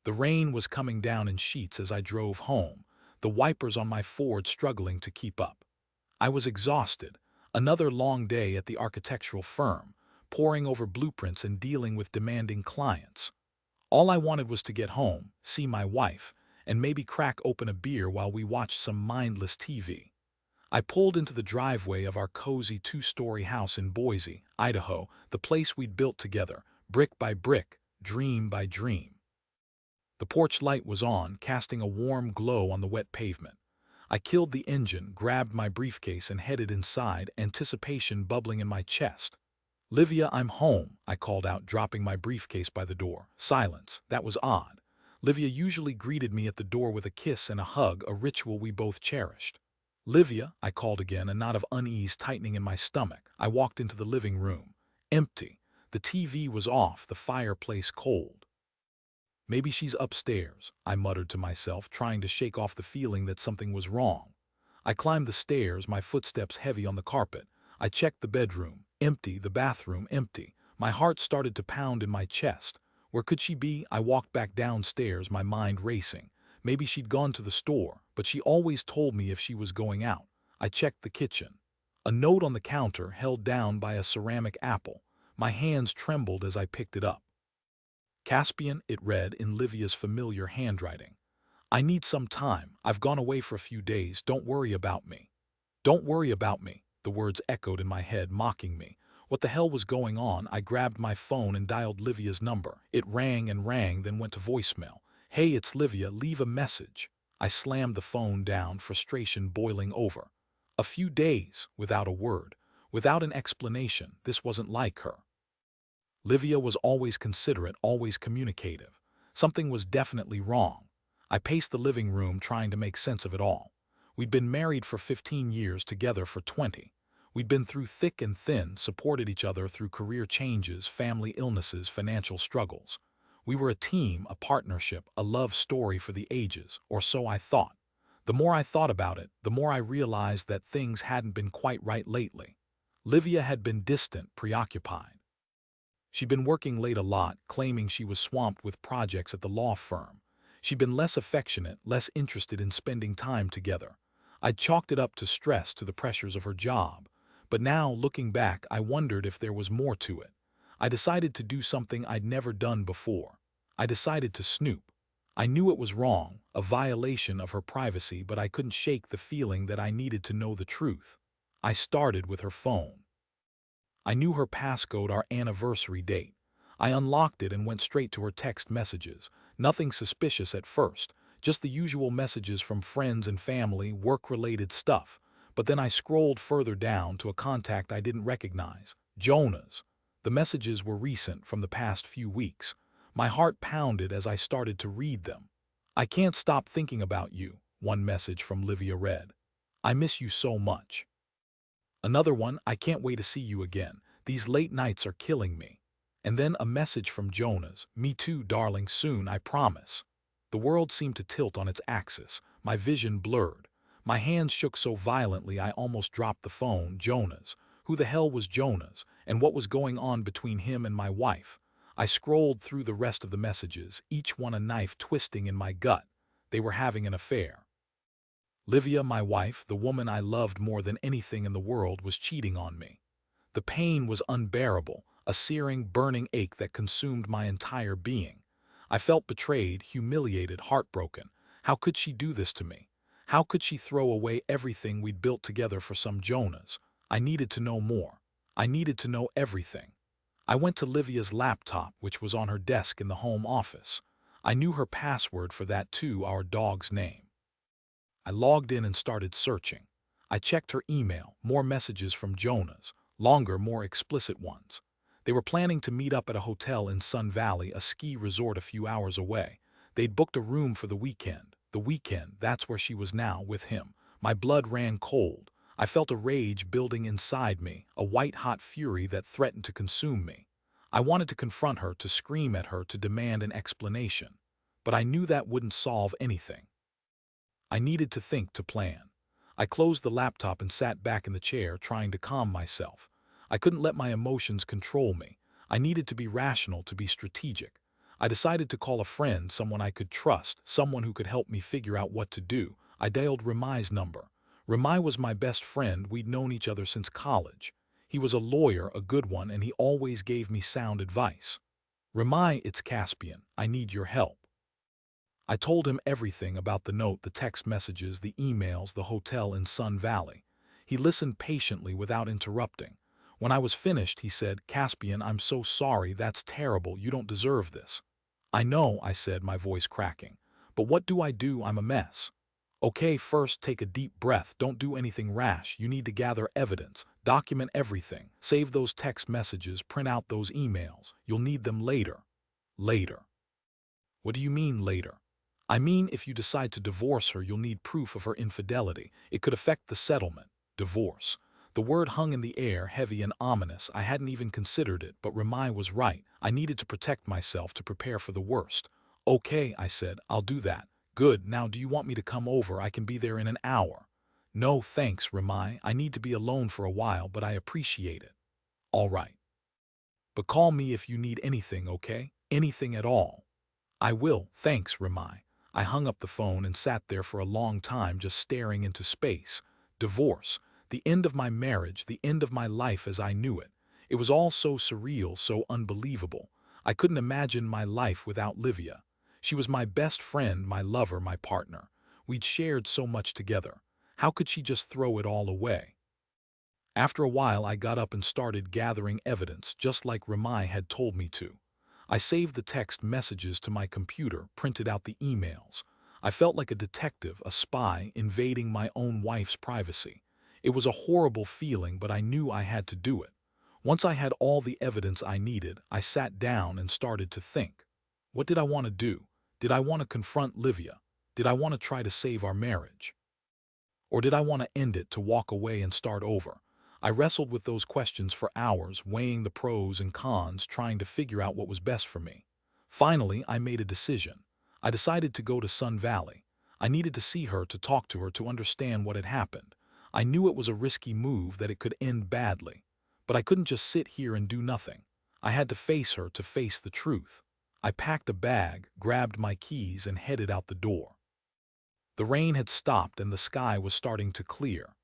The rain was coming down in sheets as I drove home, the wipers on my Ford struggling to keep up. I was exhausted. Another long day at the architectural firm, poring over blueprints and dealing with demanding clients. All I wanted was to get home, see my wife, and maybe crack open a beer while we watched some mindless TV. I pulled into the driveway of our cozy two-story house in Boise, Idaho, the place we'd built together, brick by brick, dream by dream. The porch light was on, casting a warm glow on the wet pavement. I killed the engine, grabbed my briefcase, and headed inside, anticipation bubbling in my chest. "Livia, I'm home," I called out, dropping my briefcase by the door. Silence. That was odd. Livia usually greeted me at the door with a kiss and a hug, a ritual we both cherished. "Livia," I called again, a knot of unease tightening in my stomach. I walked into the living room. Empty. The TV was off, the fireplace cold. "Maybe she's upstairs," I muttered to myself, trying to shake off the feeling that something was wrong. I climbed the stairs, my footsteps heavy on the carpet. I checked the bedroom. Empty. The bathroom. Empty. My heart started to pound in my chest. Where could she be? I walked back downstairs, my mind racing. Maybe she'd gone to the store, but she always told me if she was going out. I checked the kitchen. A note on the counter held down by a ceramic apple. My hands trembled as I picked it up. "Caspian," it read in Livia's familiar handwriting. "I need some time. I've gone away for a few days. Don't worry about me." "Don't worry about me." The words echoed in my head, mocking me. What the hell was going on? I grabbed my phone and dialed Livia's number. It rang and rang, then went to voicemail. "Hey, it's Livia. Leave a message." I slammed the phone down, frustration boiling over. A few days, without a word, without an explanation. This wasn't like her. Livia was always considerate, always communicative. Something was definitely wrong. I paced the living room, trying to make sense of it all. We'd been married for 15 years, together for 20. We'd been through thick and thin, supported each other through career changes, family illnesses, financial struggles. We were a team, a partnership, a love story for the ages, or so I thought. The more I thought about it, the more I realized that things hadn't been quite right lately. Livia had been distant, preoccupied. She'd been working late a lot, claiming she was swamped with projects at the law firm. She'd been less affectionate, less interested in spending time together. I'd chalked it up to stress, to the pressures of her job. But now, looking back, I wondered if there was more to it. I decided to do something I'd never done before. I decided to snoop. I knew it was wrong, a violation of her privacy, but I couldn't shake the feeling that I needed to know the truth. I started with her phone. I knew her passcode, our anniversary date. I unlocked it and went straight to her text messages. Nothing suspicious at first, just the usual messages from friends and family, work-related stuff. But then I scrolled further down to a contact I didn't recognize. Jonah's. The messages were recent, from the past few weeks. My heart pounded as I started to read them. "I can't stop thinking about you," one message from Livia read. "I miss you so much." Another one, "I can't wait to see you again. These late nights are killing me." And then a message from Jonah's, "Me too, darling, soon, I promise." The world seemed to tilt on its axis. My vision blurred. My hands shook so violently I almost dropped the phone. Jonah's. Who the hell was Jonah's? And what was going on between him and my wife? I scrolled through the rest of the messages, each one a knife twisting in my gut. They were having an affair. Livia, my wife, the woman I loved more than anything in the world, was cheating on me. The pain was unbearable, a searing, burning ache that consumed my entire being. I felt betrayed, humiliated, heartbroken. How could she do this to me? How could she throw away everything we'd built together for some Jonah's? I needed to know more. I needed to know everything. I went to Livia's laptop, which was on her desk in the home office. I knew her password for that too, our dog's name. I logged in and started searching. I checked her email, more messages from Jonah's, longer, more explicit ones. They were planning to meet up at a hotel in Sun Valley, a ski resort a few hours away. They'd booked a room for the weekend. The weekend, that's where she was now, with him. My blood ran cold. I felt a rage building inside me, a white-hot fury that threatened to consume me. I wanted to confront her, to scream at her, to demand an explanation. But I knew that wouldn't solve anything. I needed to think, to plan. I closed the laptop and sat back in the chair, trying to calm myself. I couldn't let my emotions control me. I needed to be rational, to be strategic. I decided to call a friend, someone I could trust, someone who could help me figure out what to do. I dialed Remai's number. Remai was my best friend. We'd known each other since college. He was a lawyer, a good one, and he always gave me sound advice. Remai, it's Caspian. I need your help. I told him everything about the note, the text messages, the emails, the hotel in Sun Valley. He listened patiently without interrupting. When I was finished, he said, Caspian, I'm so sorry. That's terrible. You don't deserve this. I know, I said, my voice cracking. But what do? I'm a mess. Okay, first take a deep breath. Don't do anything rash. You need to gather evidence. Document everything. Save those text messages. Print out those emails. You'll need them later. Later. What do you mean later? I mean, if you decide to divorce her, you'll need proof of her infidelity. It could affect the settlement. Divorce. The word hung in the air, heavy and ominous. I hadn't even considered it, but Remai was right. I needed to protect myself, to prepare for the worst. Okay, I said, I'll do that. Good, now do you want me to come over? I can be there in an hour. No, thanks, Remai. I need to be alone for a while, but I appreciate it. All right. But call me if you need anything, okay? Anything at all. I will, thanks, Remai. I hung up the phone and sat there for a long time just staring into space. Divorce. The end of my marriage, the end of my life as I knew it. It was all so surreal, so unbelievable. I couldn't imagine my life without Livia. She was my best friend, my lover, my partner. We'd shared so much together. How could she just throw it all away? After a while, I got up and started gathering evidence, just like Remai had told me to. I saved the text messages to my computer, printed out the emails. I felt like a detective, a spy, invading my own wife's privacy. It was a horrible feeling, but I knew I had to do it. Once I had all the evidence I needed, I sat down and started to think. What did I want to do? Did I want to confront Livia? Did I want to try to save our marriage? Or did I want to end it, to walk away and start over? I wrestled with those questions for hours, weighing the pros and cons, trying to figure out what was best for me. Finally, I made a decision. I decided to go to Sun Valley. I needed to see her, to talk to her, to understand what had happened. I knew it was a risky move, that it could end badly. But I couldn't just sit here and do nothing. I had to face her, to face the truth. I packed a bag, grabbed my keys, and headed out the door. The rain had stopped and the sky was starting to clear.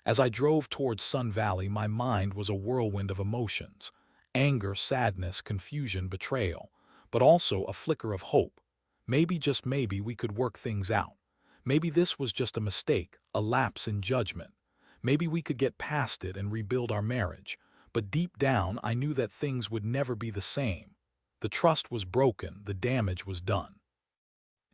As I drove towards Sun Valley, my mind was a whirlwind of emotions. Anger, sadness, confusion, betrayal, but also a flicker of hope. Maybe, just maybe, we could work things out. Maybe this was just a mistake, a lapse in judgment. Maybe we could get past it and rebuild our marriage. But deep down, I knew that things would never be the same. The trust was broken, the damage was done.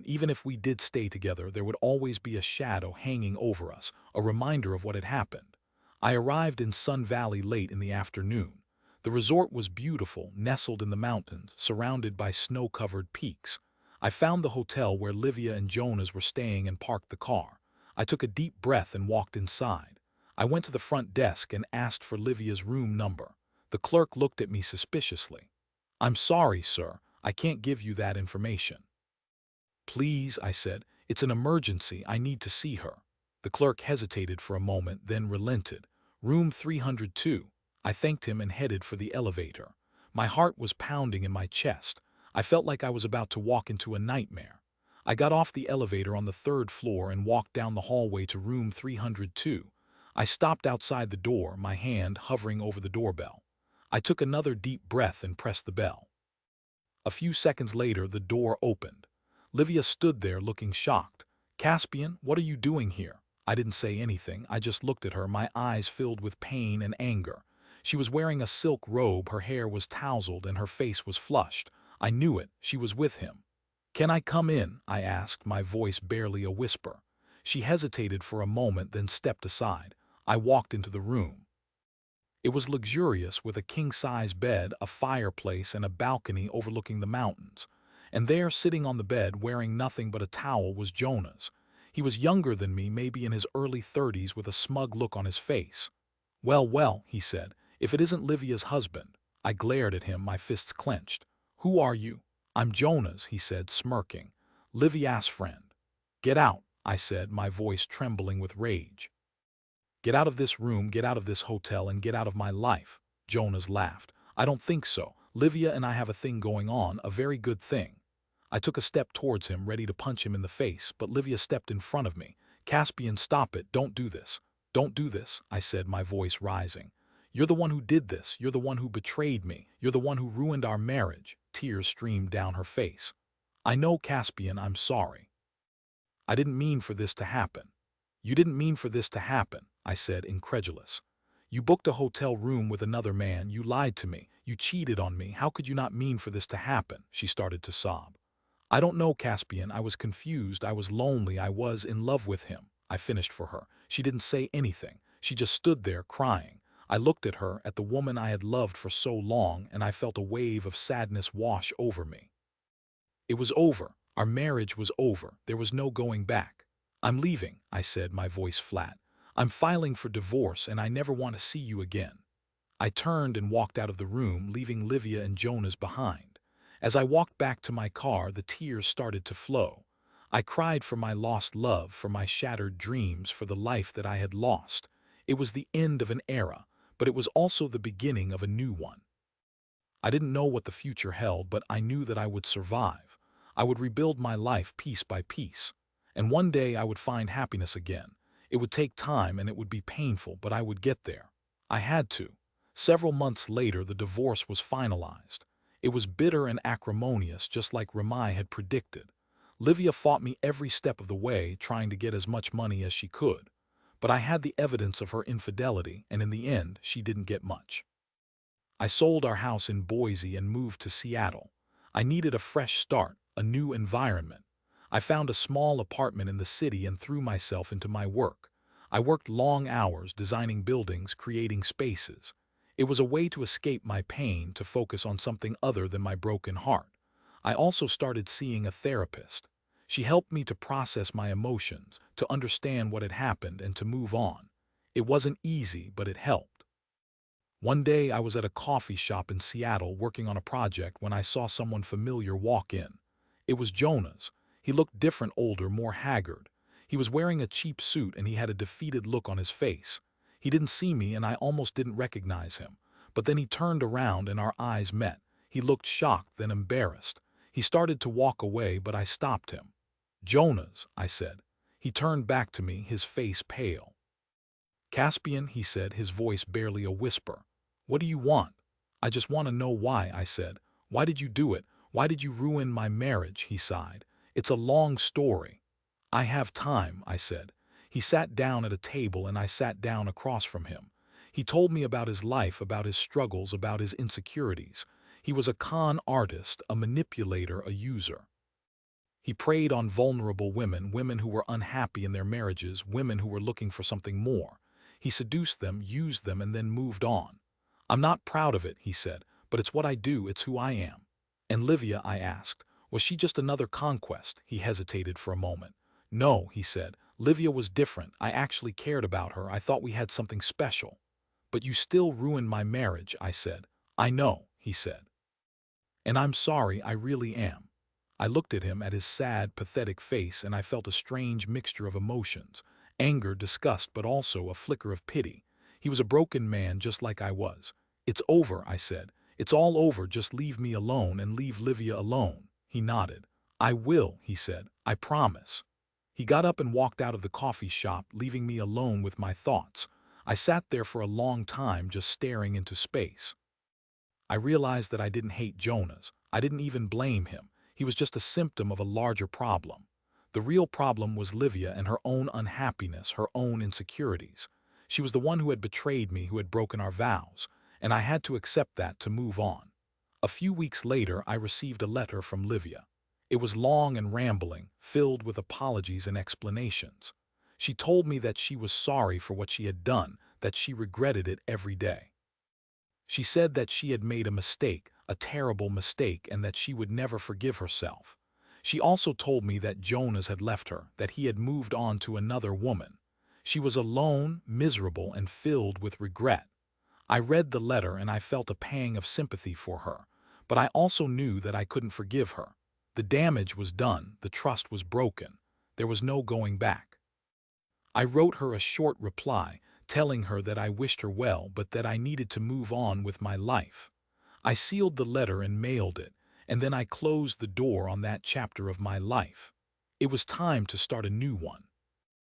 Even if we did stay together, there would always be a shadow hanging over us, a reminder of what had happened. I arrived in Sun Valley late in the afternoon. The resort was beautiful, nestled in the mountains, surrounded by snow-covered peaks. I found the hotel where Livia and Jonas were staying and parked the car. I took a deep breath and walked inside. I went to the front desk and asked for Livia's room number. The clerk looked at me suspiciously. "I'm sorry, sir. I can't give you that information." "Please," I said, "it's an emergency. I need to see her." The clerk hesitated for a moment, then relented. "Room 302. I thanked him and headed for the elevator. My heart was pounding in my chest. I felt like I was about to walk into a nightmare. I got off the elevator on the third floor and walked down the hallway to room 302. I stopped outside the door, my hand hovering over the doorbell. I took another deep breath and pressed the bell. A few seconds later, the door opened. Livia stood there looking shocked. "Caspian, what are you doing here?" I didn't say anything. I just looked at her, my eyes filled with pain and anger. She was wearing a silk robe, her hair was tousled, and her face was flushed. I knew it. She was with him. "Can I come in?" I asked, my voice barely a whisper. She hesitated for a moment, then stepped aside. I walked into the room. It was luxurious, with a king-size bed, a fireplace, and a balcony overlooking the mountains. And there, sitting on the bed, wearing nothing but a towel, was Jonas. He was younger than me, maybe in his early 30s, with a smug look on his face. "Well, well," he said, "if it isn't Livia's husband." I glared at him, my fists clenched. "Who are you?" "I'm Jonas," he said, smirking. "Livia's friend." "Get out," I said, my voice trembling with rage. "Get out of this room, get out of this hotel, and get out of my life." Jonas laughed. "I don't think so. Livia and I have a thing going on, a very good thing. I took a step towards him, ready to punch him in the face, but Livia stepped in front of me. "Caspian, stop it. Don't do this. Don't do this," I said, my voice rising. "You're the one who did this. You're the one who betrayed me. You're the one who ruined our marriage." Tears streamed down her face. "I know, Caspian, I'm sorry. I didn't mean for this to happen." "You didn't mean for this to happen," I said, incredulous. "You booked a hotel room with another man. You lied to me. You cheated on me. How could you not mean for this to happen?" She started to sob. "I don't know, Caspian. I was confused. I was lonely. I was in love with him," I finished for her. She didn't say anything. She just stood there crying. I looked at her, at the woman I had loved for so long, and I felt a wave of sadness wash over me. It was over. Our marriage was over. There was no going back. "I'm leaving," I said, my voice flat. "I'm filing for divorce, and I never want to see you again." I turned and walked out of the room, leaving Livia and Jonas behind. As I walked back to my car, the tears started to flow. I cried for my lost love, for my shattered dreams, for the life that I had lost. It was the end of an era, but it was also the beginning of a new one. I didn't know what the future held, but I knew that I would survive. I would rebuild my life piece by piece. And one day I would find happiness again. It would take time and it would be painful, but I would get there. I had to. Several months later, the divorce was finalized. It was bitter and acrimonious, just like Ramai had predicted. Livia fought me every step of the way, trying to get as much money as she could. But I had the evidence of her infidelity, and in the end, she didn't get much. I sold our house in Boise and moved to Seattle. I needed a fresh start, a new environment. I found a small apartment in the city and threw myself into my work. I worked long hours designing buildings, creating spaces. It was a way to escape my pain, to focus on something other than my broken heart. I also started seeing a therapist. She helped me to process my emotions, to understand what had happened, and to move on. It wasn't easy, but it helped. One day I was at a coffee shop in Seattle working on a project when I saw someone familiar walk in. It was Jonas. He looked different, older, more haggard. He was wearing a cheap suit and he had a defeated look on his face. He didn't see me and I almost didn't recognize him. But then he turned around and our eyes met. He looked shocked, then embarrassed. He started to walk away, but I stopped him. "Jonas," I said. He turned back to me, his face pale. "Caspian," he said, his voice barely a whisper. "What do you want?" "I just want to know why," I said. "Why did you do it? Why did you ruin my marriage?" He sighed. "It's a long story." "I have time," I said. He sat down at a table and I sat down across from him. He told me about his life, about his struggles, about his insecurities. He was a con artist, a manipulator, a user. He preyed on vulnerable women, women who were unhappy in their marriages, women who were looking for something more. He seduced them, used them, and then moved on. "I'm not proud of it," he said, "but it's what I do, it's who I am." "And Livia," I asked, "was she just another conquest?" He hesitated for a moment. "No," he said, "Livia was different. I actually cared about her. I thought we had something special." "But you still ruined my marriage," I said. "I know," he said. "And I'm sorry, I really am." I looked at him, at his sad, pathetic face, and I felt a strange mixture of emotions. Anger, disgust, but also a flicker of pity. He was a broken man just like I was. "It's over," I said. "It's all over, just leave me alone and leave Livia alone." He nodded. "I will," he said. "I promise." He got up and walked out of the coffee shop, leaving me alone with my thoughts. I sat there for a long time, just staring into space. I realized that I didn't hate Jonas. I didn't even blame him. He was just a symptom of a larger problem. The real problem was Livia and her own unhappiness, her own insecurities. She was the one who had betrayed me, who had broken our vows, and I had to accept that to move on. A few weeks later, I received a letter from Livia. It was long and rambling, filled with apologies and explanations. She told me that she was sorry for what she had done, that she regretted it every day. She said that she had made a mistake, a terrible mistake, and that she would never forgive herself. She also told me that Jonas had left her, that he had moved on to another woman. She was alone, miserable, and filled with regret. I read the letter and I felt a pang of sympathy for her, but I also knew that I couldn't forgive her. The damage was done, the trust was broken. There was no going back. I wrote her a short reply, telling her that I wished her well, but that I needed to move on with my life. I sealed the letter and mailed it, and then I closed the door on that chapter of my life. It was time to start a new one.